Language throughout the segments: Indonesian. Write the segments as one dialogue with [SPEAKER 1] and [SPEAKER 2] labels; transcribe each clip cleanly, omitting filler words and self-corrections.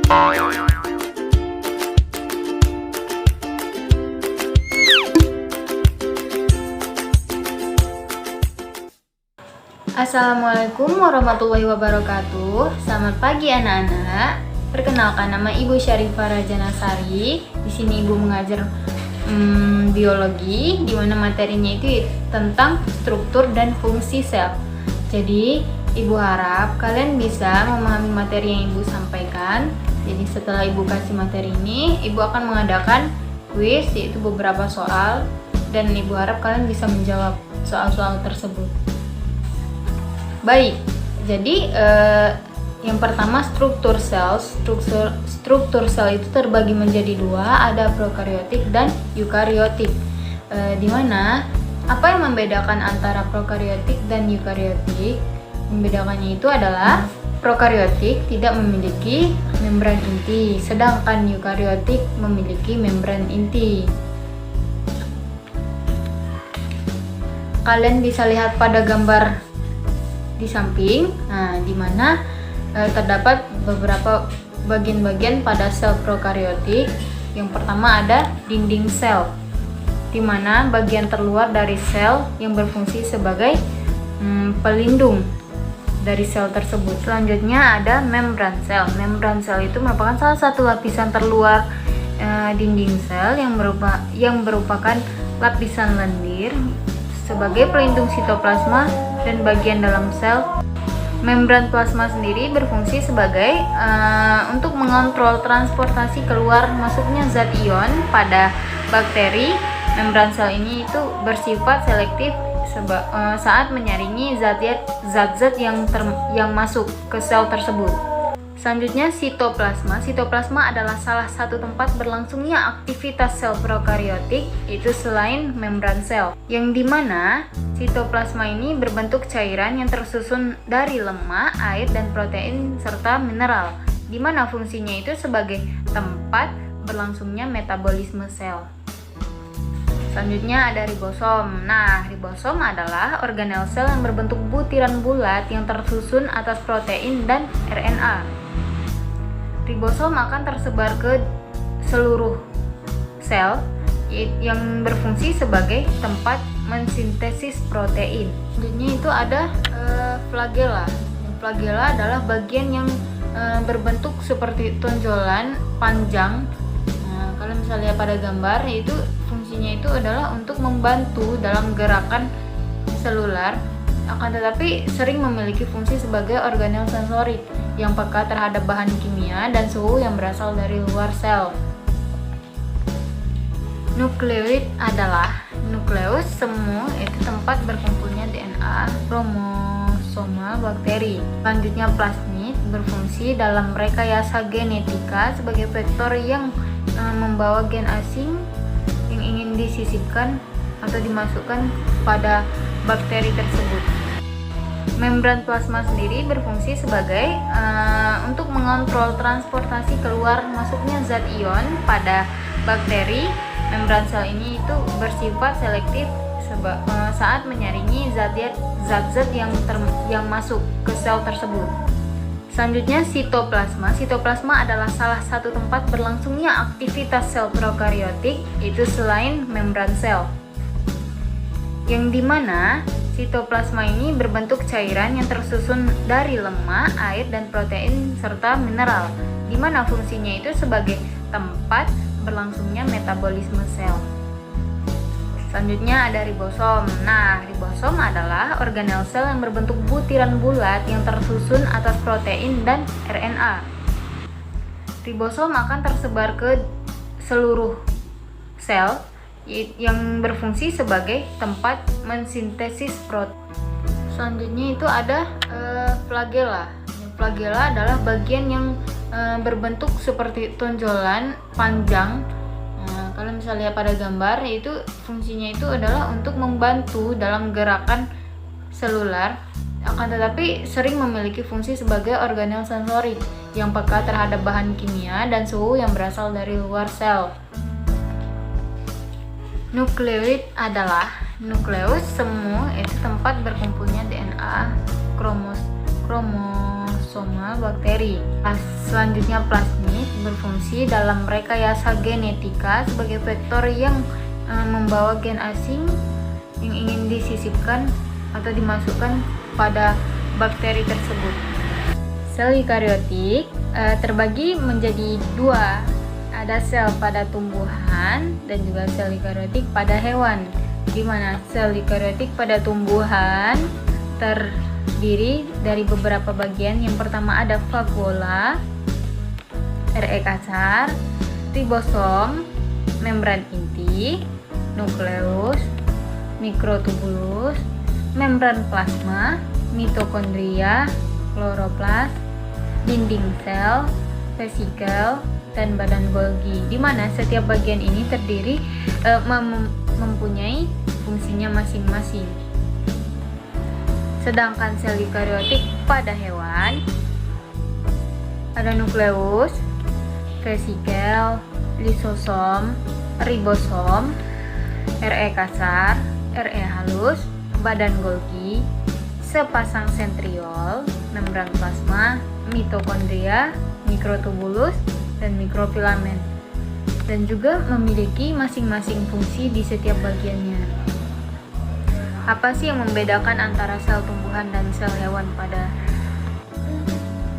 [SPEAKER 1] Assalamualaikum warahmatullahi wabarakatuh. Selamat pagi anak-anak. Perkenalkan, nama Ibu Syarifah Rajanasari. Di sini Ibu mengajar biologi, di mana materinya itu tentang struktur dan fungsi sel. Jadi Ibu harap kalian bisa memahami materi yang Ibu sampaikan. Jadi setelah Ibu kasih materi ini, Ibu akan mengadakan kuis, yaitu beberapa soal, dan Ibu harap kalian bisa menjawab soal-soal tersebut. Baik, jadi yang pertama struktur sel. Struktur sel itu terbagi menjadi dua, ada prokariotik dan eukariotik. Dimana apa yang membedakan antara prokariotik dan eukariotik? Membedakannya itu adalah prokariotik tidak memiliki membran inti, sedangkan eukariotik memiliki membran inti. Kalian bisa lihat pada gambar di samping, di mana terdapat beberapa bagian-bagian pada sel prokariotik. Yang pertama ada dinding sel, di mana bagian terluar dari sel yang berfungsi sebagai pelindung dari sel tersebut. Selanjutnya ada membran sel. Membran sel itu merupakan salah satu lapisan terluar dinding sel yang merupakan lapisan lendir sebagai pelindung sitoplasma dan bagian dalam sel. Membran plasma sendiri berfungsi sebagai untuk mengontrol transportasi keluar masuknya zat ion pada bakteri. Membran sel ini itu bersifat selektif saat menyaringi zat-zat yang masuk ke sel tersebut. Selanjutnya sitoplasma. Sitoplasma adalah salah satu tempat berlangsungnya aktivitas sel prokariotik, itu selain membran sel, yang dimana sitoplasma ini berbentuk cairan yang tersusun dari lemak, air, dan protein serta mineral, dimana fungsinya itu sebagai tempat berlangsungnya metabolisme sel. Selanjutnya ada ribosom. Nah, ribosom adalah organel sel yang berbentuk butiran bulat yang tersusun atas protein dan RNA. Ribosom akan tersebar ke seluruh sel yang berfungsi sebagai tempat mensintesis protein. Selanjutnya itu ada flagella. Flagella adalah bagian yang berbentuk seperti tonjolan panjang. Kalian bisa lihat pada gambar, yaitu fungsinya itu adalah untuk membantu dalam gerakan selular, akan tetapi sering memiliki fungsi sebagai organel sensorik yang peka terhadap bahan kimia dan suhu yang berasal dari luar sel. Nukleoid adalah nukleus semu, itu tempat berkumpulnya DNA kromosomal bakteri. Selanjutnya plasmid berfungsi dalam rekayasa genetika sebagai vektor yang membawa gen asing yang ingin disisipkan atau dimasukkan pada bakteri tersebut. Membran plasma sendiri berfungsi sebagai untuk mengontrol transportasi keluar masuknya zat ion pada bakteri. Membran sel ini itu bersifat selektif saat menyaringi zat-zat yang masuk ke sel tersebut. Selanjutnya sitoplasma. Sitoplasma adalah salah satu tempat berlangsungnya aktivitas sel prokariotik, itu selain membran sel, yang dimana sitoplasma ini berbentuk cairan yang tersusun dari lemak, air, dan protein serta mineral, dimana fungsinya itu sebagai tempat berlangsungnya metabolisme sel. Selanjutnya ada ribosom. Nah, ribosom adalah organel sel yang berbentuk butiran bulat yang tersusun atas protein dan RNA. Ribosom akan tersebar ke seluruh sel yang berfungsi sebagai tempat mensintesis protein. Selanjutnya itu ada flagella. Flagella adalah bagian yang berbentuk seperti tonjolan panjang. Kalian bisa lihat pada gambar, yaitu fungsinya itu adalah untuk membantu dalam gerakan selular, akan tetapi sering memiliki fungsi sebagai organel sensorik yang peka terhadap bahan kimia dan suhu yang berasal dari luar sel. Nukleoid adalah nukleus semu, itu tempat berkumpulnya DNA kromosomal bakteri. Selanjutnya plasmid berfungsi dalam rekayasa genetika sebagai vektor yang membawa gen asing yang ingin disisipkan atau dimasukkan pada bakteri tersebut. Sel eukariotik terbagi menjadi dua, ada sel pada tumbuhan dan juga sel eukariotik pada hewan. Di mana sel eukariotik pada tumbuhan terdiri dari beberapa bagian. Yang pertama ada vakuola, Re kasar, ribosom, membran inti, nukleus, mikrotubulus, membran plasma, mitokondria, kloroplas, dinding sel, vesikel, dan badan Golgi, di mana setiap bagian ini terdiri mempunyai fungsinya masing-masing. Sedangkan sel eukariotik pada hewan ada nukleus, vesikel, lisosom, ribosom, Re kasar, Re halus, badan Golgi, sepasang sentriol, membran plasma, mitokondria, mikrotubulus, dan mikrofilamen, dan juga memiliki masing-masing fungsi di setiap bagiannya. Apa sih yang membedakan antara sel tumbuhan dan sel hewan?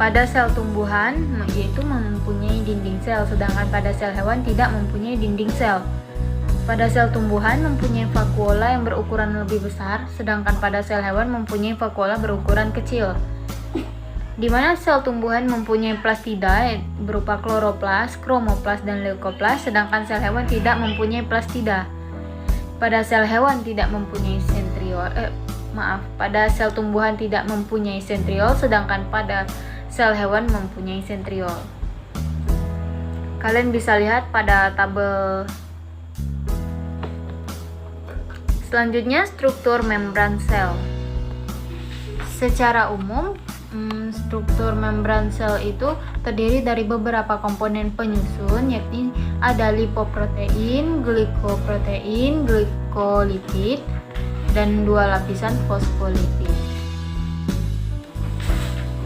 [SPEAKER 1] Pada sel tumbuhan yaitu mempunyai dinding sel, sedangkan pada sel hewan tidak mempunyai dinding sel. Pada sel tumbuhan mempunyai vakuola yang berukuran lebih besar, sedangkan pada sel hewan mempunyai vakuola berukuran kecil. Di mana sel tumbuhan mempunyai plastida berupa kloroplas, kromoplas, dan leukoplas, sedangkan sel hewan tidak mempunyai plastida. Pada sel hewan tidak mempunyai pada sel tumbuhan tidak mempunyai sentriol, sedangkan pada sel hewan mempunyai sentriol. Kalian bisa lihat pada tabel selanjutnya, struktur membran sel. Secara umum, struktur membran sel itu terdiri dari beberapa komponen penyusun, yakni ada lipoprotein, glikoprotein, glikolipid, dan dua lapisan fosfolipid.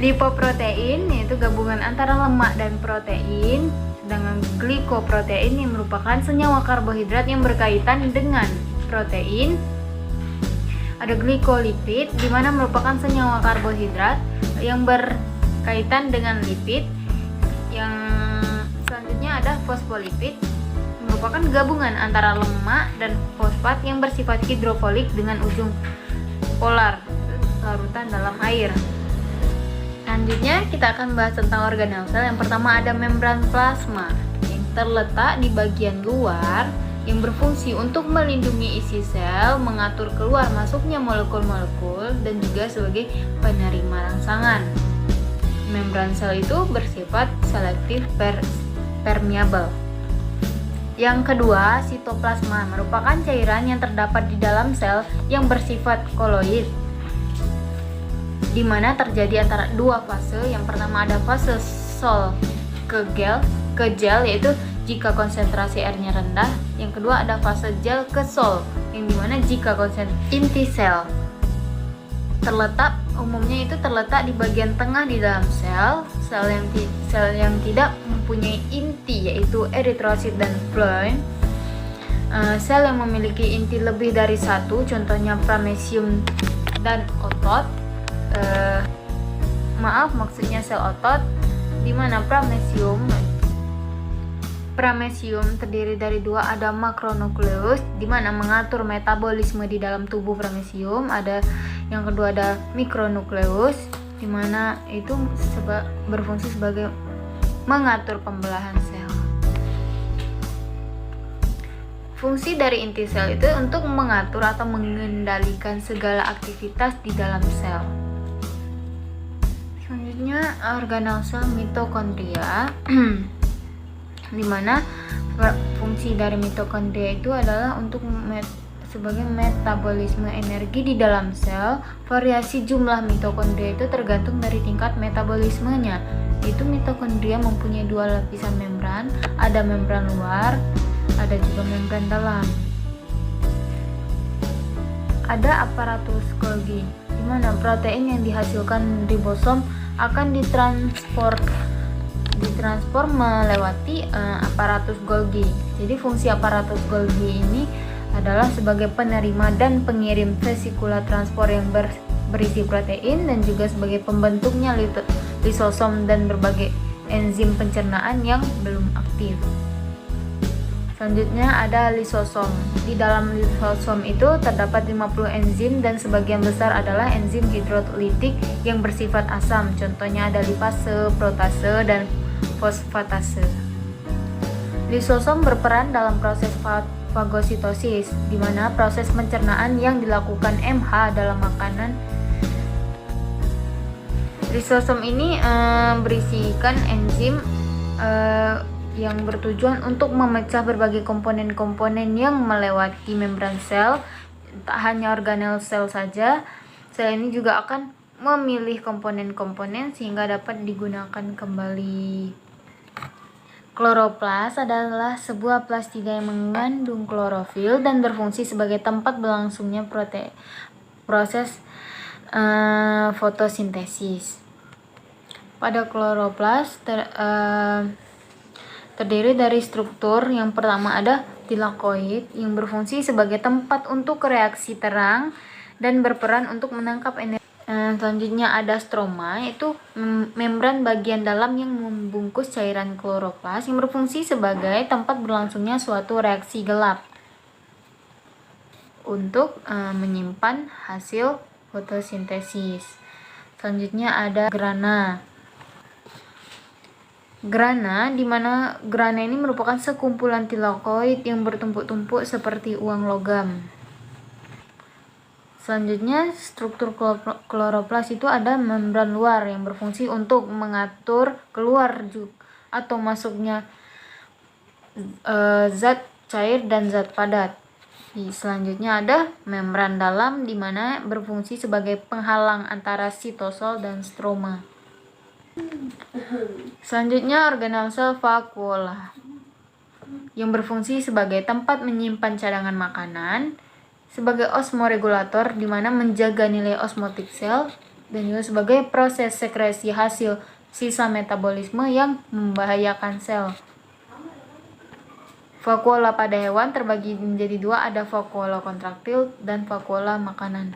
[SPEAKER 1] Lipoprotein yaitu gabungan antara lemak dan protein, sedangkan glikoprotein yang merupakan senyawa karbohidrat yang berkaitan dengan protein. Ada glikolipid di mana merupakan senyawa karbohidrat yang berkaitan dengan lipid. Yang selanjutnya ada fosfolipid, merupakan gabungan antara lemak dan fosfat yang bersifat hidrofolik dengan ujung polar, larutan dalam air. Selanjutnya kita akan bahas tentang organel sel. Yang pertama ada membran plasma yang terletak di bagian luar, yang berfungsi untuk melindungi isi sel, mengatur keluar masuknya molekul-molekul, dan juga sebagai penerima rangsangan. Membran sel itu bersifat selektif permeabel. Yang kedua, sitoplasma merupakan cairan yang terdapat di dalam sel yang bersifat koloid, di mana terjadi antara dua fase. Yang pertama ada fase sol ke gel yaitu jika konsentrasi airnya rendah. Yang kedua ada fase gel ke sol, yang dimana jika konsentrasi inti sel umumnya itu terletak di bagian tengah di dalam sel. Sel yang tidak mempunyai inti yaitu eritrosit dan phloem. Sel yang memiliki inti lebih dari satu, contohnya pramesium dan otot. Maksudnya sel otot, di mana Pramesium terdiri dari dua, ada makronukleus di mana mengatur metabolisme di dalam tubuh pramesium. Ada yang kedua ada mikronukleus di mana itu berfungsi sebagai mengatur pembelahan sel. Fungsi dari inti sel itu untuk mengatur atau mengendalikan segala aktivitas di dalam sel. Selanjutnya organel sel mitokondria. Di mana fungsi dari mitokondria itu adalah untuk sebagai metabolisme energi di dalam sel. Variasi jumlah mitokondria itu tergantung dari tingkat metabolismenya. Itu mitokondria mempunyai dua lapisan membran, ada membran luar, ada juga membran dalam. Ada aparatus Golgi, di mana protein yang dihasilkan ribosom akan ditransport ditransport melewati aparatus Golgi. Jadi fungsi aparatus Golgi ini adalah sebagai penerima dan pengirim vesikula transport yang berisi protein, dan juga sebagai pembentuknya lisosom dan berbagai enzim pencernaan yang belum aktif. Selanjutnya ada lisosom. Di dalam lisosom itu terdapat 50 enzim dan sebagian besar adalah enzim hidrolitik yang bersifat asam. Contohnya ada lipase, protase, dan fosfatase. Lisosom berperan dalam proses fagositosis, di mana proses pencernaan yang dilakukan MH dalam makanan. Lisosom ini berisikan enzim yang bertujuan untuk memecah berbagai komponen-komponen yang melewati membran sel. Tak hanya organel sel saja, sel ini juga akan memilih komponen-komponen sehingga dapat digunakan kembali. Kloroplas adalah sebuah plastida yang mengandung klorofil dan berfungsi sebagai tempat berlangsungnya proses fotosintesis. Pada kloroplas terdiri dari struktur. Yang pertama ada tilakoid yang berfungsi sebagai tempat untuk reaksi terang dan berperan untuk menangkap energi. Selanjutnya ada stroma, itu membran bagian dalam yang membungkus cairan kloroplas yang berfungsi sebagai tempat berlangsungnya suatu reaksi gelap untuk menyimpan hasil fotosintesis. Selanjutnya ada grana. Grana, di mana grana ini merupakan sekumpulan tilakoid yang bertumpuk-tumpuk seperti uang logam. Selanjutnya, struktur kloroplas itu ada membran luar yang berfungsi untuk mengatur keluar atau masuknya zat cair dan zat padat. Selanjutnya ada membran dalam, di mana berfungsi sebagai penghalang antara sitosol dan stroma. Selanjutnya organel sel vakuola yang berfungsi sebagai tempat menyimpan cadangan makanan, sebagai osmoregulator di mana menjaga nilai osmotik sel, dan juga sebagai proses sekresi hasil sisa metabolisme yang membahayakan sel. Vakuola pada hewan terbagi menjadi dua, ada vakuola kontraktil dan vakuola makanan.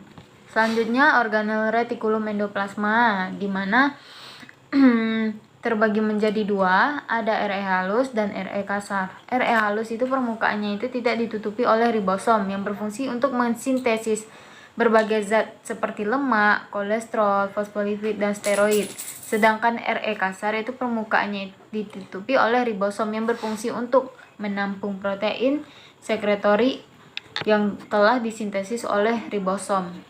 [SPEAKER 1] Selanjutnya organel retikulum endoplasma, di mana terbagi menjadi dua, ada RE halus dan RE kasar. RE halus itu permukaannya itu tidak ditutupi oleh ribosom yang berfungsi untuk mensintesis berbagai zat seperti lemak, kolesterol, fosfolipid, dan steroid. Sedangkan RE kasar itu permukaannya ditutupi oleh ribosom yang berfungsi untuk menampung protein sekretori yang telah disintesis oleh ribosom.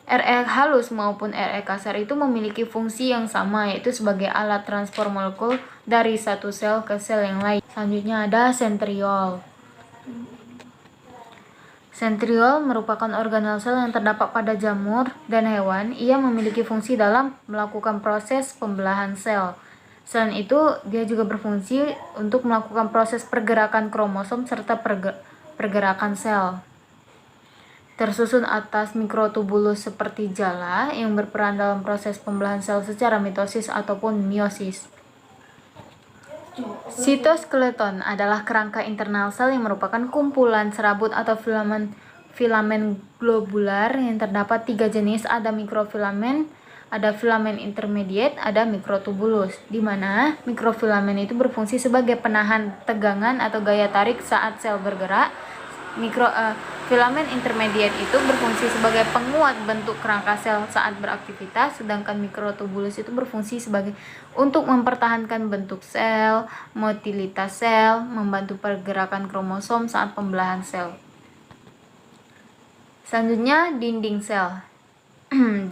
[SPEAKER 1] RE halus maupun RE kasar itu memiliki fungsi yang sama, yaitu sebagai alat transport molekul dari satu sel ke sel yang lain. Selanjutnya ada sentriol. Sentriol merupakan organel sel yang terdapat pada jamur dan hewan. Ia memiliki fungsi dalam melakukan proses pembelahan sel. Selain itu, dia juga berfungsi untuk melakukan proses pergerakan kromosom serta pergerakan sel. Tersusun atas mikrotubulus seperti jala yang berperan dalam proses pembelahan sel secara mitosis ataupun meiosis. Sitoskeleton adalah kerangka internal sel yang merupakan kumpulan serabut atau filamen globular yang terdapat 3 jenis, ada mikrofilamen, ada filamen intermediate, ada mikrotubulus, di mana mikrofilamen itu berfungsi sebagai penahan tegangan atau gaya tarik saat sel bergerak. Filamen intermediate itu berfungsi sebagai penguat bentuk kerangka sel saat beraktivitas, sedangkan mikrotubulus itu berfungsi sebagai untuk mempertahankan bentuk sel, motilitas sel, membantu pergerakan kromosom saat pembelahan sel. Selanjutnya, dinding sel.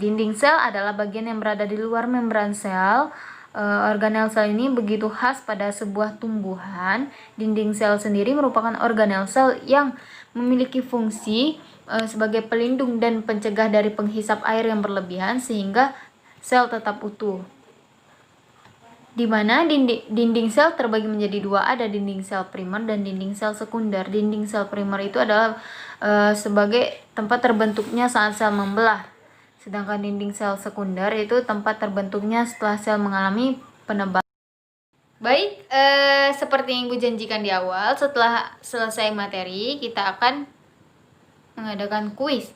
[SPEAKER 1] Dinding sel adalah bagian yang berada di luar membran sel. Organel sel ini begitu khas pada sebuah tumbuhan. Dinding sel sendiri merupakan organel sel yang memiliki fungsi sebagai pelindung dan pencegah dari penghisap air yang berlebihan sehingga sel tetap utuh. Di mana dinding sel terbagi menjadi dua, ada dinding sel primer dan dinding sel sekunder. Dinding sel primer itu adalah sebagai tempat terbentuknya saat sel membelah. Sedangkan dinding sel sekunder itu tempat terbentuknya setelah sel mengalami penebalan. Baik, seperti yang gue janjikan di awal, setelah selesai materi, kita akan mengadakan kuis.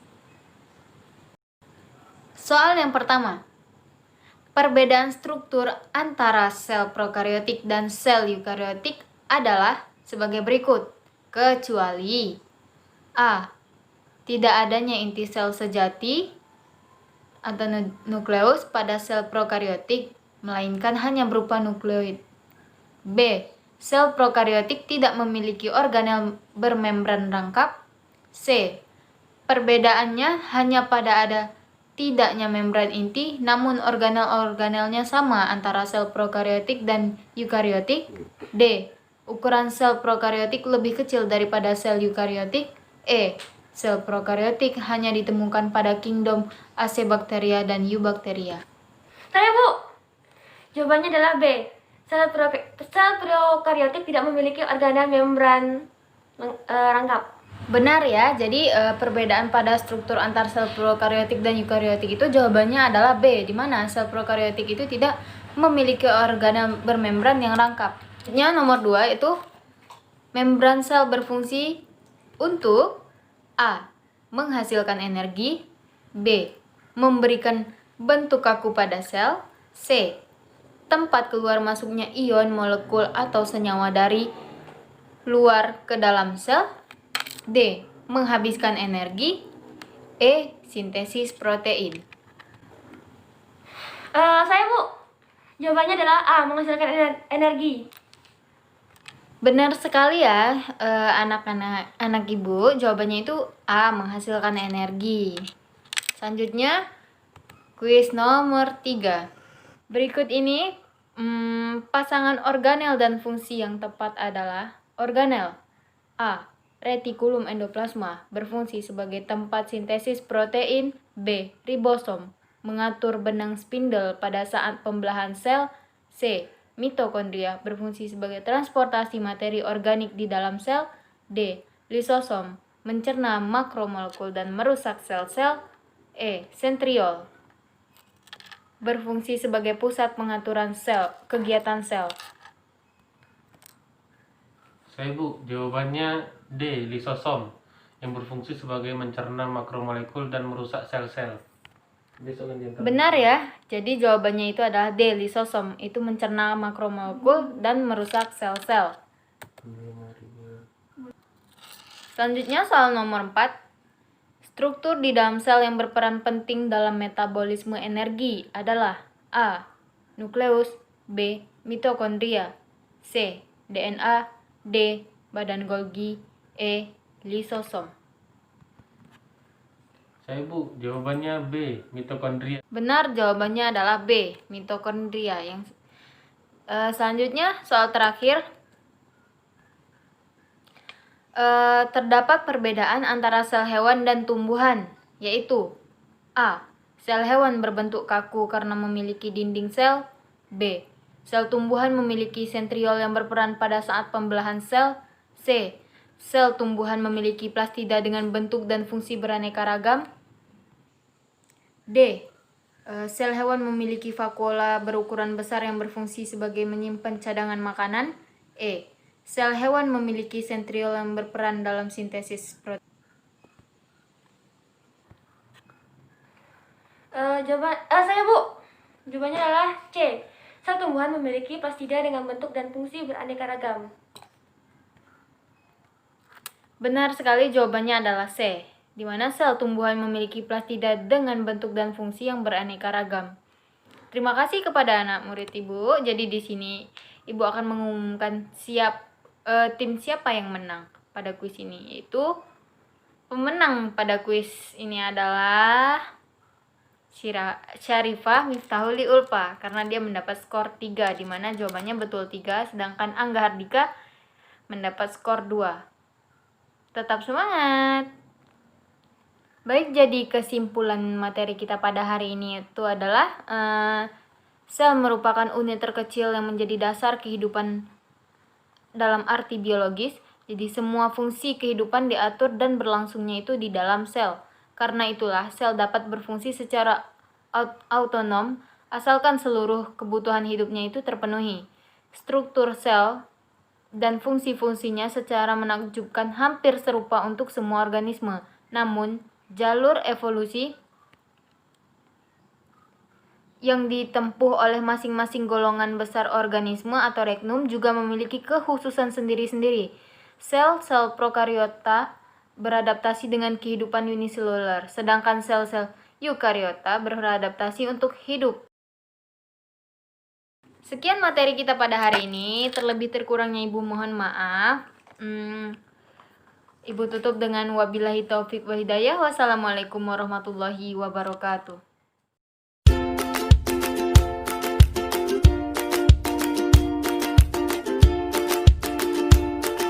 [SPEAKER 1] Soal yang pertama, perbedaan struktur antara sel prokariotik dan sel eukariotik adalah sebagai berikut, kecuali A. Tidak adanya inti sel sejati atau nukleus pada sel prokariotik, melainkan hanya berupa nukleoid. B. Sel prokariotik tidak memiliki organel bermembran rangkap. C. Perbedaannya hanya pada ada tidaknya membran inti, namun organel-organelnya sama antara sel prokariotik dan eukariotik. D. Ukuran sel prokariotik lebih kecil daripada sel eukariotik. E. Sel prokariotik hanya ditemukan pada kingdom Acebacteria dan Eubacteria.
[SPEAKER 2] Saya Bu, jawabannya adalah B. Sel prokariotik tidak memiliki organel membran rangkap.
[SPEAKER 1] Benar ya, jadi perbedaan pada struktur antar sel prokariotik dan eukariotik itu jawabannya adalah B, di mana sel prokariotik itu tidak memiliki organel bermembran yang rangkap. Selanjutnya nomor 2 itu membran sel berfungsi untuk A. Menghasilkan energi. B. Memberikan bentuk kaku pada sel. C. Tempat keluar masuknya ion, molekul, atau senyawa dari luar ke dalam sel. D. Menghabiskan energi. E. Sintesis protein.
[SPEAKER 2] Saya Bu, jawabannya adalah A. Menghasilkan energi.
[SPEAKER 1] Benar sekali ya, anak ibu, jawabannya itu A. Menghasilkan energi. Selanjutnya kuis nomor 3. Berikut ini pasangan organel dan fungsi yang tepat adalah organel A. Retikulum endoplasma berfungsi sebagai tempat sintesis protein. B. Ribosom mengatur benang spindle pada saat pembelahan sel. C. Mitokondria berfungsi sebagai transportasi materi organik di dalam sel. D. Lisosom mencerna makromolekul dan merusak sel-sel. E. Sentriol berfungsi sebagai pusat pengaturan sel, kegiatan sel.
[SPEAKER 3] Saya Bu, jawabannya D. Lisosom yang berfungsi sebagai mencerna makromolekul dan merusak sel-sel.
[SPEAKER 1] Benar ya, jadi jawabannya itu adalah D. Lisosom itu mencerna makromolekul dan merusak sel-sel. Selanjutnya soal nomor 4. Struktur di dalam sel yang berperan penting dalam metabolisme energi adalah A. Nukleus. B. Mitokondria. C. DNA. D. Badan Golgi. E. Lisosom.
[SPEAKER 3] Saya Bu, jawabannya B. Mitokondria.
[SPEAKER 1] Benar, jawabannya adalah B. Mitokondria. Selanjutnya soal terakhir. Terdapat perbedaan antara sel hewan dan tumbuhan, yaitu A. Sel hewan berbentuk kaku karena memiliki dinding sel. B. Sel tumbuhan memiliki sentriol yang berperan pada saat pembelahan sel. C. Sel tumbuhan memiliki plastida dengan bentuk dan fungsi beraneka ragam. D. Sel hewan memiliki vakuola berukuran besar yang berfungsi sebagai menyimpan cadangan makanan. E. Sel hewan memiliki sentriol yang berperan dalam sintesis protein.
[SPEAKER 2] Saya Bu, jawabannya adalah C. Sel tumbuhan memiliki plastida dengan bentuk dan fungsi beraneka ragam.
[SPEAKER 1] Benar sekali, jawabannya adalah C, di mana sel tumbuhan memiliki plastida dengan bentuk dan fungsi yang beraneka ragam. Terima kasih kepada anak murid Ibu. Jadi di sini Ibu akan mengumumkan tim siapa yang menang pada kuis ini, yaitu pemenang pada kuis ini adalah Syarifah Miftahuli Ulfa karena dia mendapat skor 3, di mana jawabannya betul 3, sedangkan Angga Hardika mendapat skor 2. Tetap semangat. Baik, jadi kesimpulan materi kita pada hari ini itu adalah sel merupakan unit terkecil yang menjadi dasar kehidupan dalam arti biologis. Jadi semua fungsi kehidupan diatur dan berlangsungnya itu di dalam sel. Karena itulah sel dapat berfungsi secara autonom asalkan seluruh kebutuhan hidupnya itu terpenuhi. struktur sel dan fungsi-fungsinya secara menakjubkan hampir serupa untuk semua organisme. Namun, jalur evolusi yang ditempuh oleh masing-masing golongan besar organisme atau regnum juga memiliki kekhususan sendiri-sendiri. Sel-sel prokariota beradaptasi dengan kehidupan uniseluler, sedangkan sel-sel eukariota beradaptasi untuk hidup. Sekian materi kita pada hari ini. Terlebih terkurangnya Ibu mohon maaf. Ibu tutup dengan wabillahi taufik wa hidayah. Wassalamualaikum warahmatullahi wabarakatuh.